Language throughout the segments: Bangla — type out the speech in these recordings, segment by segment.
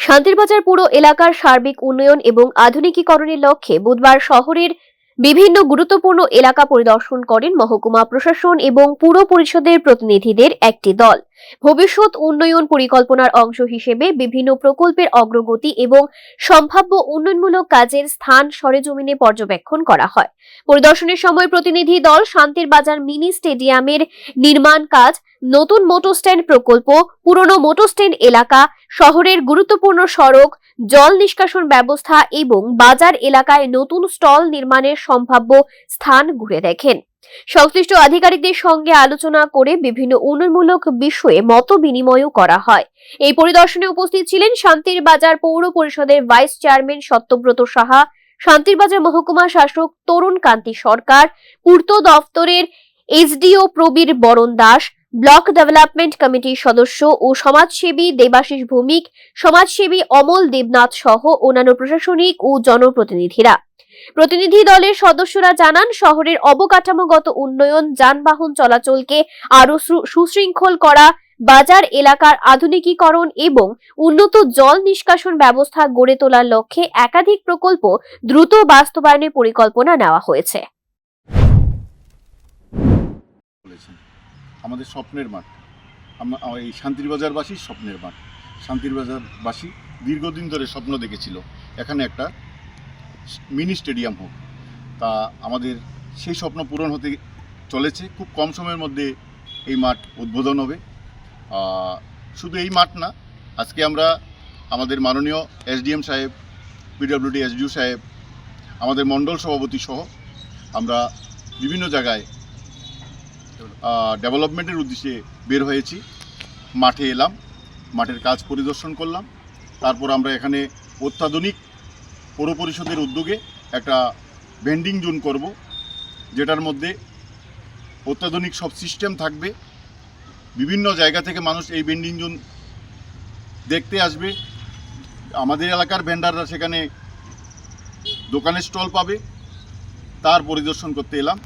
শান্তিরবাজার পুর এলাকার সার্বিক উন্নয়ন এবং আধুনিকীকরণের লক্ষ্যে বুধবার শহরের বিভিন্ন গুরুত্বপূর্ণ এলাকা পরিদর্শন করেন মহকুমা প্রশাসন এবং পুর পরিষদের প্রতিনিধিদের একটি দল। ভবিষ্যৎ উন্নয়ন পরিকল্পনার অংশ হিসেবে বিভিন্ন প্রকল্পের অগ্রগতি এবং সম্ভাব্য উন্নয়নমূলক কাজের স্থান সরেজমিনে পর্যবেক্ষণ করা হয়। পরিদর্শনের সময় প্রতিনিধি দল শান্তিরবাজার মিনি স্টেডিয়ামের নির্মাণ কাজ, নতুন মোটর স্ট্যান্ড প্রকল্প, পুরনো মোটর স্ট্যান্ড এলাকা, শহরের গুরুত্বপূর্ণ সড়ক, জল নিষ্কাশন ব্যবস্থা এবং বাজার এলাকায় নতুন স্টল নির্মাণের সম্ভাব্য স্থান ঘুরে দেখেন। সংশ্লিষ্ট আধিকারিকদের সঙ্গে আলোচনা করে বিভিন্ন উন্নয়নমূলক বিষয়ে মত বিনিময়ও করা হয়। এই পরিদর্শনে উপস্থিত ছিলেন শান্তিরবাজার পৌর পরিষদের ভাইস চেয়ারম্যান সত্যব্রত সাহা, শান্তিরবাজার মহকুমা শাসক তরুণ কান্তি সরকার, পূর্ত দফতরের এসডিও প্রবীর বরণ দাস, ব্লক ডেভেলপমেন্ট কমিটির সদস্য ও সমাজসেবী দেবাশিস ভৌমিক, সমাজসেবী অমল দেবনাথ সহ অন্যান্য প্রশাসনিক ও জনপ্রতিনিধিরা। প্রতিনিধি দলের সদস্যরা জানান, শহরের অবকাঠামোগত উন্নয়ন, যানবাহন চলাচলকে আরো সুশৃঙ্খল করা, বাজার এলাকার আধুনিকীকরণ এবং উন্নত জল নিষ্কাশন ব্যবস্থা গড়ে তোলার লক্ষ্যে একাধিক প্রকল্প দ্রুত বাস্তবায়নের পরিকল্পনা নেওয়া হয়েছে। আমাদের স্বপ্নের মাঠ, এই শান্তিরবাজারবাসীর স্বপ্নের মাঠ। শান্তিরবাজারবাসী দীর্ঘদিন ধরে স্বপ্ন দেখেছিল এখানে একটা মিনি স্টেডিয়াম হোক। তা আমাদের সেই স্বপ্ন পূরণ হতে চলেছে। খুব কম সময়ের মধ্যে এই মাঠ উদ্বোধন হবে। শুধু এই মাঠ না, আজকে আমরা আমাদের মাননীয় এসডিএম সাহেব, পিডব্লিউডি এসডিও সাহেব, আমাদের মণ্ডল সভাপতি সহ আমরা বিভিন্ন জায়গায় ডেভেলপমেন্টের উদ্দেশ্যে বের হয়েছি। মাঠে এলাম, মাঠের কাজ পরিদর্শন করলাম। তারপর আমরা এখানে অত্যাধুনিক পৌর পরিষদের উদ্যোগে একটা ভেন্ডিং জোন করব, যেটার মধ্যে অত্যাধুনিক সব সিস্টেম থাকবে। বিভিন্ন জায়গা থেকে মানুষ এই ভেন্ডিং জোন দেখতে আসবে। আমাদের এলাকার ভেন্ডাররা সেখানে দোকানের স্টল পাবে। তার পরিদর্শন করতে এলাম।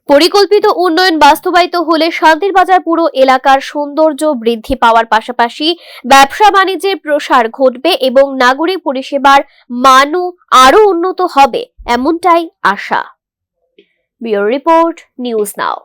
পরিকল্পিত উন্নয়ন বাস্তবায়িত হলে শান্তিরবাজার পুরো এলাকার সৌন্দর্য বৃদ্ধি পাওয়ার পাশাপাশি ব্যবসা বাণিজ্যের প্রসার ঘটবে এবং নাগরিক পরিষেবার মানও আরো উন্নত হবে, এমনটাই আশা। ব্যুরো রিপোর্ট, নিউজ নাও।